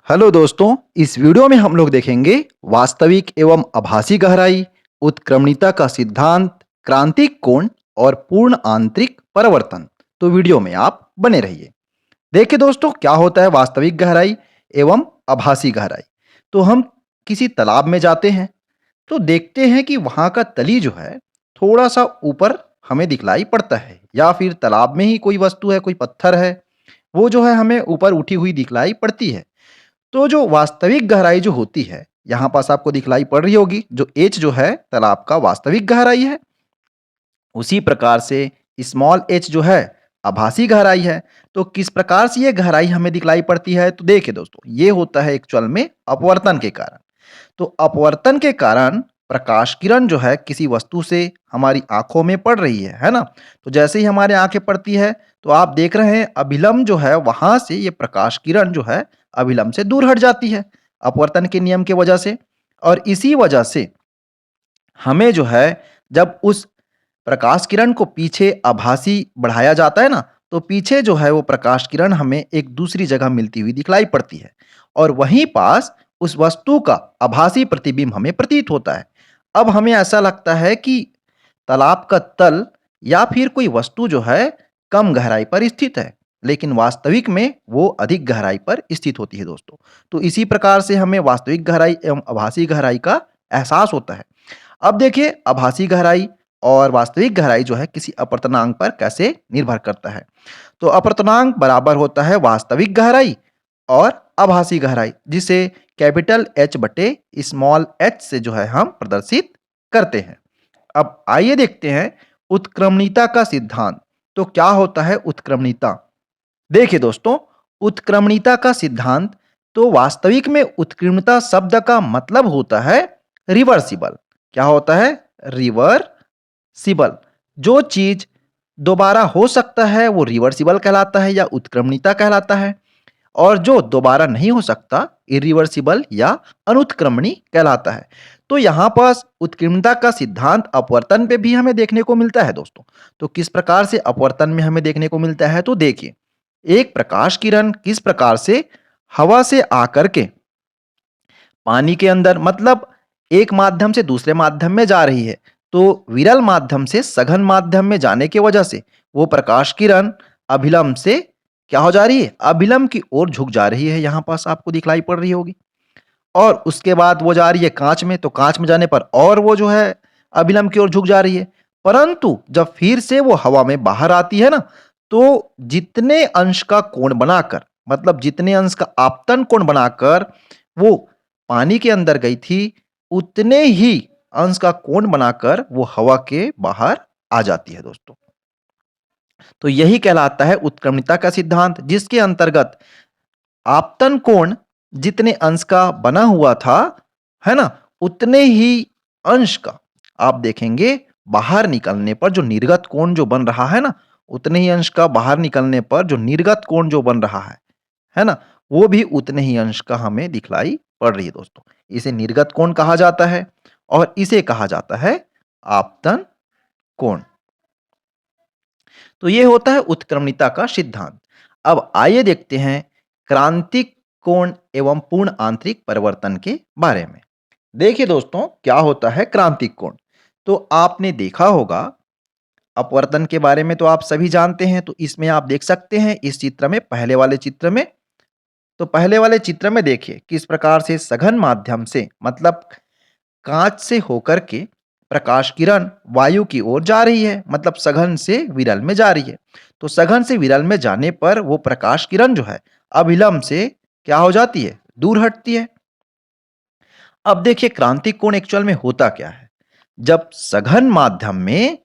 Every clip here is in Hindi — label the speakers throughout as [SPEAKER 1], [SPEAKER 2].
[SPEAKER 1] हेलो दोस्तों, इस वीडियो में हम लोग देखेंगे वास्तविक एवं आभासी गहराई, उत्क्रमणिता का सिद्धांत, क्रांतिक कोण और पूर्ण आंतरिक परिवर्तन। तो वीडियो में आप बने रहिए। देखिए दोस्तों, क्या होता है वास्तविक गहराई एवं आभासी गहराई। तो हम किसी तालाब में जाते हैं तो देखते हैं कि वहाँ का तली जो है थोड़ा सा ऊपर हमें दिखलाई पड़ता है, या फिर तालाब में ही कोई वस्तु है, कोई पत्थर है, वो जो है हमें ऊपर उठी हुई दिखलाई पड़ती है। तो जो वास्तविक गहराई जो होती है, यहाँ पास आपको दिखलाई पड़ रही होगी, जो एच जो है तालाब का वास्तविक गहराई है। उसी प्रकार से स्मॉल एच जो है आभासी गहराई है। तो किस प्रकार से ये गहराई हमें दिखलाई पड़ती है, तो देखिए दोस्तों, ये होता है एक्चुअल में अपवर्तन के कारण। तो अपवर्तन के कारण प्रकाश किरण जो है किसी वस्तु से हमारी आंखों में पड़ रही है ना। तो जैसे ही हमारे आंखें पड़ती है तो आप देख रहे हैं अभिलंब जो है वहां से ये प्रकाश किरण जो है अभिलंब से दूर हट जाती है अपवर्तन के नियम की वजह से। और इसी वजह से हमें जो है जब उस प्रकाश किरण को पीछे आभासी बढ़ाया जाता है ना, तो पीछे जो है वो प्रकाश किरण हमें एक दूसरी जगह मिलती हुई दिखलाई पड़ती है, और वहीं पास उस वस्तु का आभासी प्रतिबिंब हमें प्रतीत होता है। अब हमें ऐसा लगता है कि तालाब का तल या फिर कोई वस्तु जो है कम गहराई पर स्थित है, लेकिन वास्तविक में वो अधिक गहराई पर स्थित होती है दोस्तों। तो इसी प्रकार से हमें वास्तविक गहराई एवं आभासी गहराई का एहसास होता है। अब देखिए, आभासी गहराई और वास्तविक गहराई जो है किसी अपवर्तनांक पर कैसे निर्भर करता है। तो अपवर्तनांक बराबर होता है वास्तविक गहराई और आभासी गहराई, जिसे कैपिटल एच बटे स्मॉल एच से जो है हम प्रदर्शित करते हैं। अब आइए देखते हैं उत्क्रमणिता का सिद्धांत। तो क्या होता है उत्क्रमणिता? देखिए दोस्तों, उत्क्रमणिता का सिद्धांत, तो वास्तविक में उत्क्रमणिता शब्द का मतलब होता है रिवर्सिबल। क्या होता है? रिवर्सिबल। जो चीज दोबारा हो सकता है वो रिवर्सिबल कहलाता है या उत्क्रमणिता कहलाता है, और जो दोबारा नहीं हो सकता इरिवर्सिबल या अनुत्क्रमणी कहलाता है। तो यहाँ पास उत्कीर्णता का सिद्धांत अपवर्तन पे भी हमें देखने को मिलता है दोस्तों। तो किस प्रकार से अपवर्तन में हमें देखने को मिलता है, तो देखिए, एक प्रकाश किरण किस प्रकार से हवा से आकर के पानी के अंदर, मतलब एक माध्यम से दूसरे माध्यम में जा रही है, तो विरल माध्यम से सघन माध्यम में जाने की वजह से वो प्रकाश किरण अभिलंब से क्या हो जा रही है, अभिलंब की ओर झुक जा रही है। यहाँ पास आपको दिखलाई पड़ रही होगी। और उसके बाद वो जा रही है कांच में, तो कांच में जाने पर और वो जो है अभिलंब की ओर झुक जा रही है। परंतु जब फिर से वो हवा में बाहर आती है ना, तो जितने अंश का कोण बनाकर, मतलब जितने अंश का आपतन कोण बनाकर वो पानी के अंदर गई थी, उतने ही अंश का कोण बनाकर वो हवा के बाहर आ जाती है दोस्तों। तो यही कहलाता है उत्क्रमणिता का सिद्धांत, जिसके अंतर्गत आपतन कोण जितने अंश का बना हुआ था, है ना, उतने ही अंश का आप देखेंगे बाहर निकलने पर जो निर्गत कोण जो बन रहा है ना, उतने ही अंश का बाहर निकलने पर जो निर्गत कोण जो बन रहा है ना, वो भी उतने ही अंश का हमें दिखलाई पड़ रही है दोस्तों। इसे निर्गत कोण कहा जाता है और इसे कहा जाता है आपतन कोण। तो ये होता है उत्क्रमणिता का सिद्धांत। अब आइए देखते हैं क्रांतिक कोण एवं पूर्ण आंतरिक परिवर्तन के बारे में। देखिए दोस्तों, क्या होता है क्रांतिक कोण? तो आपने देखा होगा, अपवर्तन के बारे में तो आप सभी जानते हैं। तो इसमें आप देख सकते हैं इस चित्र में, पहले वाले चित्र में, तो पहले वाले चित्र में देखिए किस प्रकार से सघन माध्यम से, मतलब कांच से होकर के प्रकाश किरण वायु की ओर जा रही है, मतलब सघन से विरल में जा रही है। तो सघन से विरल में जाने पर वो प्रकाश किरण जो है अभिलंब से क्या हो जाती है, दूर हटती है। अब देखिए क्रांतिक कोण एक्चुअल में होता क्या है। जब सघन माध्यम में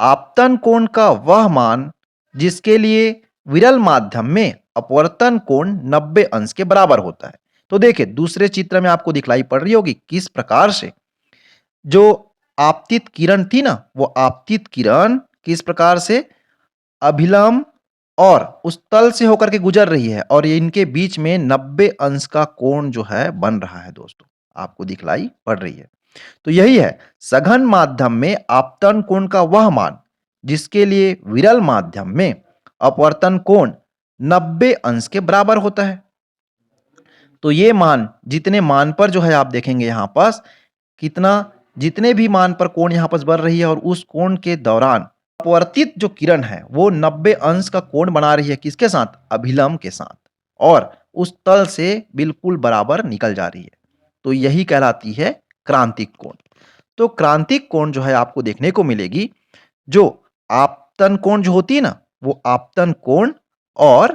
[SPEAKER 1] आपतन कोण का वह मान जिसके लिए विरल माध्यम में अपवर्तन कोण 90 अंश के बराबर होता है। तो देखिए दूसरे चित्र में आपको दिखलाई पड़ रही होगी किस प्रकार से जो आपतित किरण थी ना, वो आपतित किरण किस प्रकार से अभिलंब और उस तल से होकर के गुजर रही है, और ये इनके बीच में 90 अंश का कोण जो है बन रहा है दोस्तों, आपको दिखलाई पड़ रही है। तो यही है सघन माध्यम में आपतन कोण का वह मान जिसके लिए विरल माध्यम में अपवर्तन कोण 90 अंश के बराबर होता है। तो ये मान जितने मान पर जो है आप देखेंगे यहाँ पास कितना जितने भी मान पर कोण यहाँ पास बन रही है और उस कोण के दौरान अपवर्तित जो किरण है वो 90 अंश का कोण बना रही है किसके साथ? अभिलंब के साथ, और उस तल से बिल्कुल बराबर निकल जा रही है। तो यही कहलाती है क्रांतिक कोण। तो क्रांतिक कोण जो है आपको देखने को मिलेगी, जो आपतन कोण जो होती है ना, वो आपतन कोण और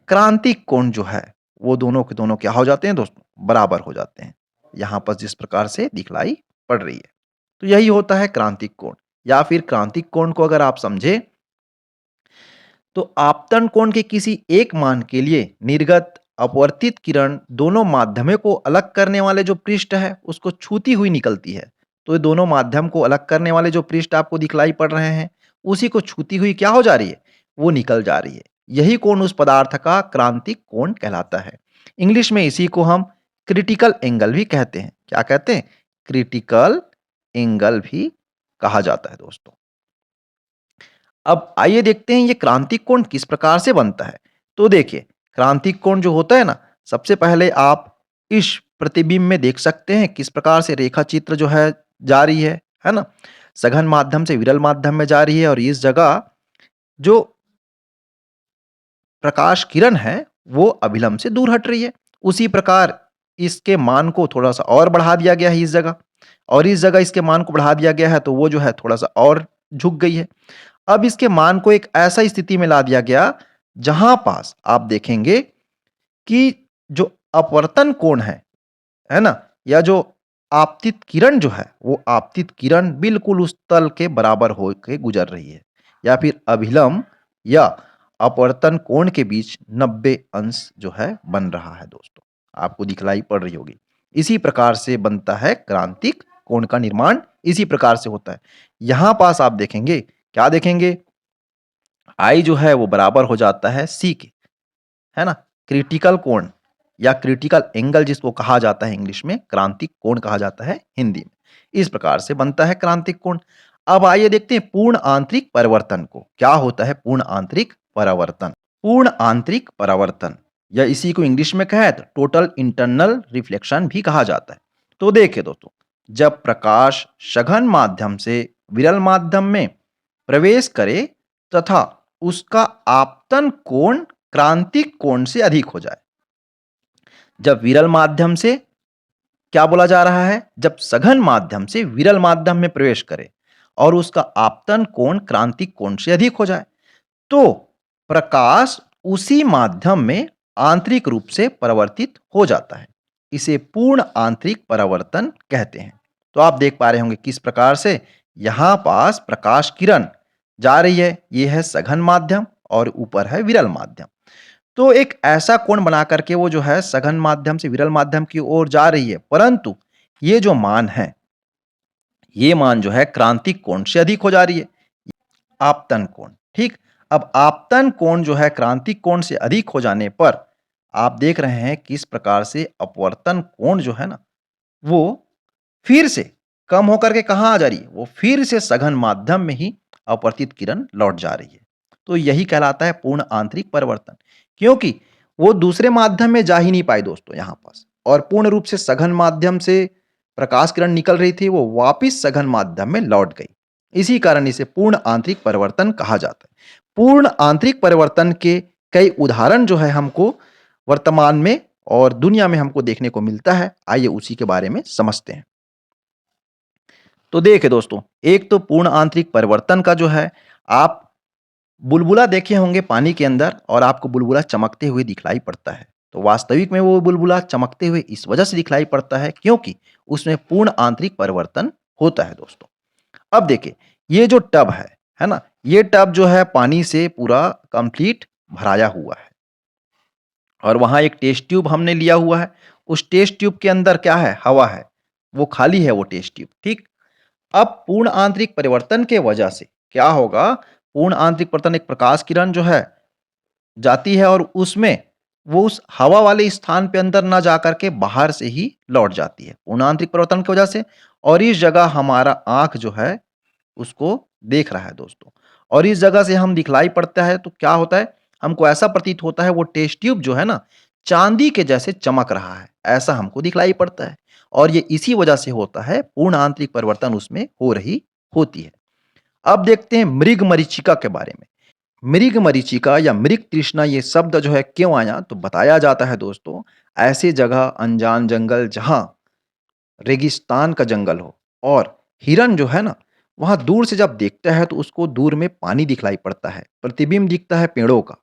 [SPEAKER 1] क्रांतिक कोण जो है वो दोनों के दोनों क्या हो जाते हैं दोस्तों? बराबर हो जाते हैं। यहाँ पर जिस प्रकार से दिखलाई पड़ रही है, तो यही होता है क्रांतिक कोण। या फिर क्रांतिक कोण को अगर आप समझे तो आपतन कोण के किसी एक मान के लिए निर्गत अपवर्तित किरण दोनों माध्यमों को अलग करने वाले जो पृष्ठ है उसको छूती हुई निकलती है। तो ये दोनों माध्यम को अलग करने वाले जो पृष्ठ आपको दिखलाई पड़ रहे हैं उसी को छूती हुई क्या हो जा रही है? वो निकल जा रही है। यही कोण उस पदार्थ का क्रांतिक कोण कहलाता है। इंग्लिश में इसी को हम क्रिटिकल एंगल भी कहते हैं। क्या कहते हैं? क्रिटिकल एंगल भी कहा जाता है दोस्तों। अब आइए देखते हैं ये क्रांतिक कोण किस प्रकार से बनता है। तो देखिए, क्रांतिक कोण जो होता है ना, सबसे पहले आप इस प्रतिबिंब में देख सकते हैं किस प्रकार से रेखा चित्र जो है जा रही है ना? सघन माध्यम से विरल माध्यम में जा रही है और इस जगह जो प्रकाश किरण है वो अभिलंब से दूर हट रही है। उसी प्रकार इसके मान को थोड़ा-सा और बढ़ा दिया गया है इस जगह, और इस जगह इसके मान को बढ़ा दिया गया है तो वो जो है थोड़ा-सा और झुक गई है। अब इसके मान को एक ऐसा स्थिति में ला दिया गया जहां पास आप देखेंगे कि जो अपवर्तन कोण है ना? या जो आपतित किरण जो है वो आपतित किरण बिल्कुल उस तल के बराबर होके गुजर रही है, या फिर अभिलंब या अपवर्तन कोण के बीच 90 अंश जो है बन रहा है दोस्तों। आपको दिखलाई पड़ रही होगी। इसी प्रकार से बनता है क्रांतिक कोण का निर्माण, इसी प्रकार से होता है। यहां पास आप देखेंगे, क्या देखेंगे? आई जो है वो बराबर हो जाता है सी के, है ना? क्रिटिकल कोण या क्रिटिकल एंगल जिसको कहा जाता है इंग्लिश में, क्रांतिक कोण कहा जाता है हिंदी में। इस प्रकार से बनता है क्रांतिक कोण। अब आइए देखते हैं पूर्ण आंतरिक परिवर्तन को। क्या होता है पूर्ण आंतरिक परावर्तन? पूर्ण आंतरिक परावर्तन या इसी को इंग्लिश में कहे तो टोटल इंटरनल रिफ्लेक्शन भी कहा जाता है। तो देखिए दोस्तों, जब प्रकाश सघन माध्यम से विरल माध्यम में प्रवेश करे तथा उसका आपतन कोण क्रांतिक कोण से अधिक हो जाए। जब विरल माध्यम से क्या बोला जा रहा है? जब सघन माध्यम से विरल माध्यम में प्रवेश करे और उसका आपतन कोण क्रांतिक कोण से अधिक हो जाए, तो प्रकाश उसी माध्यम में आंतरिक रूप से परावर्तित हो जाता है। इसे पूर्ण आंतरिक परावर्तन कहते हैं। तो आप देख पा रहे होंगे किस प्रकार से यहां पास प्रकाश किरण जा रही है। यह है सघन माध्यम और ऊपर है विरल माध्यम। तो एक ऐसा कोण बना करके वो जो है सघन माध्यम से विरल माध्यम की ओर जा रही है, परंतु ये जो मान है, ये मान जो है क्रांतिक कोण से अधिक हो जा रही है। आपतन कोण, ठीक। अब आपतन कोण जो है क्रांतिक कोण से अधिक हो जाने पर आप देख रहे हैं किस प्रकार से अपवर्तन कोण जो है ना, वो फिर से कम होकर के कहाँ आ जा रही है? वो फिर से सघन माध्यम में ही अपवर्तित किरण लौट जा रही है। तो यही कहलाता है पूर्ण आंतरिक परिवर्तन, क्योंकि वो दूसरे माध्यम में जा ही नहीं पाई दोस्तों यहाँ पास, और पूर्ण रूप से सघन माध्यम से प्रकाश किरण निकल रही थी वो वापिस सघन माध्यम में लौट गई। इसी कारण इसे पूर्ण आंतरिक परिवर्तन कहा जाता है। पूर्ण आंतरिक परिवर्तन के कई उदाहरण जो है हमको वर्तमान में और दुनिया में हमको देखने को मिलता है। आइए उसी के बारे में समझते हैं। तो देखिए दोस्तों, एक तो पूर्ण आंतरिक परिवर्तन का जो है, आप बुलबुला देखे होंगे पानी के अंदर और आपको बुलबुला चमकते हुए दिखलाई पड़ता है। तो वास्तविक में वो बुलबुला चमकते हुए इस वजह से दिखलाई पड़ता है क्योंकि उसमें पूर्ण आंतरिक परिवर्तन होता है दोस्तों। अब देखिए, ये जो टब है ना? ये टब जो है पानी से पूरा कंप्लीट भराया हुआ है और वहाँ एक टेस्ट ट्यूब हमने लिया हुआ है। उस टेस्ट ट्यूब के अंदर क्या है? हवा है। वो खाली है वो टेस्ट ट्यूब, ठीक? अब पूर्ण आंतरिक परिवर्तन के वजह से क्या होगा? पूर्ण आंतरिक परिवर्तन एक प्रकाश किरण जो है जाती है और उसमें वो उस हवा वाले स्थान पे अंदर ना जाकर के बाहर से ही लौट जाती है पूर्ण आंतरिक परिवर्तन की वजह से। और इस जगह हमारा आंख जो है उसको देख रहा है दोस्तों, और इस जगह से हम दिखलाई पड़ता है तो क्या होता है? हमको ऐसा प्रतीत होता है वो टेस्ट ट्यूब जो है ना, चांदी के जैसे चमक रहा है, ऐसा हमको दिखलाई पड़ता है और ये इसी वजह से होता है, पूर्ण आंतरिक परिवर्तन उसमें हो रही होती है। अब देखते हैं मृग मरीचिका के बारे में। मृग मरीचिका या मृग तृष्णा ये शब्द जो है क्यों आया? तो बताया जाता है दोस्तों, ऐसी जगह अनजान जंगल जहाँ रेगिस्तान का जंगल हो और हिरन जो है ना, वहाँ दूर से जब देखता है तो उसको दूर में पानी दिखलाई पड़ता है, प्रतिबिंब दिखता है पेड़ों का।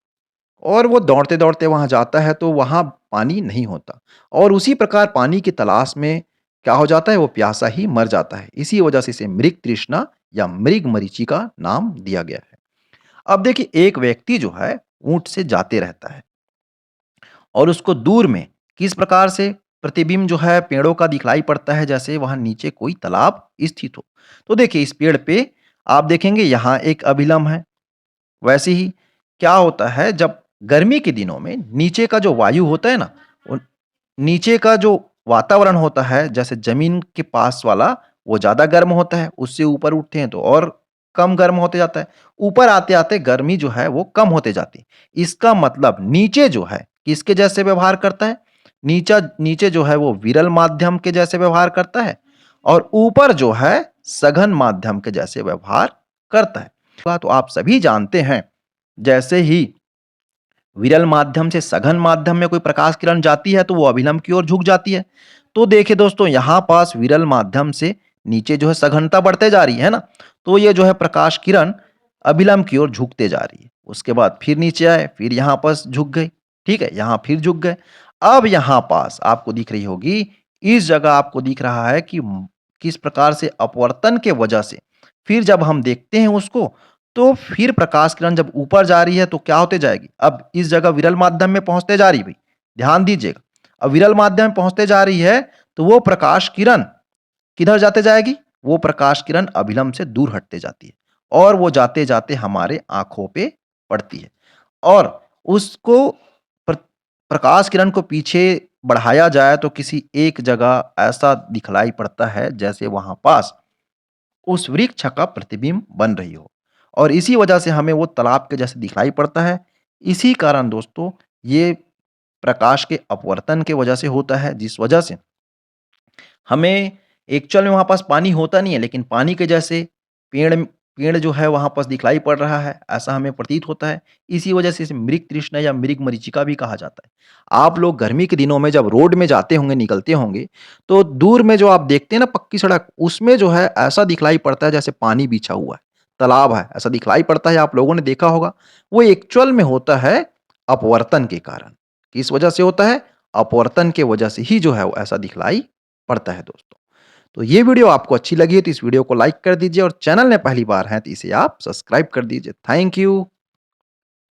[SPEAKER 1] और वो दौड़ते-दौड़ते वहाँ जाता है तो वहाँ पानी नहीं होता और उसी प्रकार पानी की तलाश में क्या हो जाता है, वो प्यासा ही मर जाता है। इसी वजह से इसे मृग तृष्णा या मृग मरीचिका नाम दिया गया है। अब देखिए एक व्यक्ति जो है ऊँट से जाते रहता है और उसको दूर में किस प्रकार से प्रतिबिंब जो है पेड़ों का दिखलाई पड़ता है, जैसे वहाँ नीचे कोई तालाब स्थित हो। तो देखिए इस पेड़ पे आप देखेंगे यहाँ एक अभिलंब है। वैसे ही क्या होता है, जब गर्मी के दिनों में नीचे का जो वायु होता है ना, वो नीचे का जो वातावरण होता है जैसे ज़मीन के पास वाला वो ज़्यादा गर्म होता है, उससे ऊपर उठते हैं तो और कम गर्म होते जाता है। ऊपर आते-आते गर्मी जो है वो कम होते जाती है। इसका मतलब नीचे जो है किसके जैसे व्यवहार करता है? नीचे जो है वो विरल माध्यम के जैसे व्यवहार करता है और ऊपर जो है सघन माध्यम के जैसे व्यवहार करता है। तो आप सभी जानते हैं, जैसे ही विरल माध्यम से सघन माध्यम में कोई प्रकाश किरण जाती है तो वो अभिलंब की ओर झुक जाती है। तो देखिए दोस्तों यहाँ पास विरल माध्यम से नीचे जो है सघनता बढ़ते जा रही है ना, तो ये जो है प्रकाश किरण अभिलंब की ओर झुकते जा रही है। उसके बाद फिर नीचे आए, फिर यहाँ पास झुक गई, ठीक है, यहाँ फिर झुक गए। अब यहाँ पास आपको दिख रही होगी, इस जगह आपको दिख रहा है कि किस प्रकार से अपवर्तन के वजह से फिर जब हम देखते हैं उसको, तो फिर प्रकाश किरण जब ऊपर जा रही है तो क्या होते जाएगी? अब इस जगह विरल माध्यम में पहुँचते जा रही है भई, ध्यान दीजिएगा। अब विरल माध्यम में पहुँचते जा रही है, तो वो प्रकाश किरण किधर जाते जाएगी? वो प्रकाश किरण अभिलंब से दूर हटते जाती है और वो जाते-जाते हमारे आँखों पे पड़ती है और उसको प्र प्रकाश किरण को पीछे बढ़ाया जाए तो किसी एक जगह ऐसा दिखलाई पड़ता है जैसे वहाँ पास उस वृक्ष का प्रतिबिंब बन रही हो और इसी वजह से हमें वो तालाब के जैसे दिखलाई पड़ता है। इसी कारण दोस्तों ये प्रकाश के अपवर्तन के वजह से होता है, जिस वजह से हमें एक्चुअल में वहाँ पास पानी होता नहीं है, लेकिन पानी के जैसे पेड़ पेड़ जो है वहाँ पास दिखलाई पड़ रहा है, ऐसा हमें प्रतीत होता है। इसी वजह से इसे मृग तृष्णा या मृग मरीचिका भी कहा जाता है। आप लोग गर्मी के दिनों में जब रोड में जाते होंगे, निकलते होंगे, तो दूर में जो आप देखते हैं ना पक्की सड़क, उसमें जो है ऐसा दिखलाई पड़ता है जैसे पानी बिछा हुआ है, तालाब है, ऐसा दिखलाई पड़ता है, आप लोगों ने देखा होगा। वो एक्चुअल में होता है अपवर्तन के कारण। किस वजह से होता है? अपवर्तन के वजह से ही जो है वो ऐसा दिखलाई पड़ता है दोस्तों। तो ये वीडियो आपको अच्छी लगी है तो इस वीडियो को लाइक कर दीजिए और चैनल में पहली बार हैं तो इसे आप सब्सक्राइब कर दीजिए। Thank you.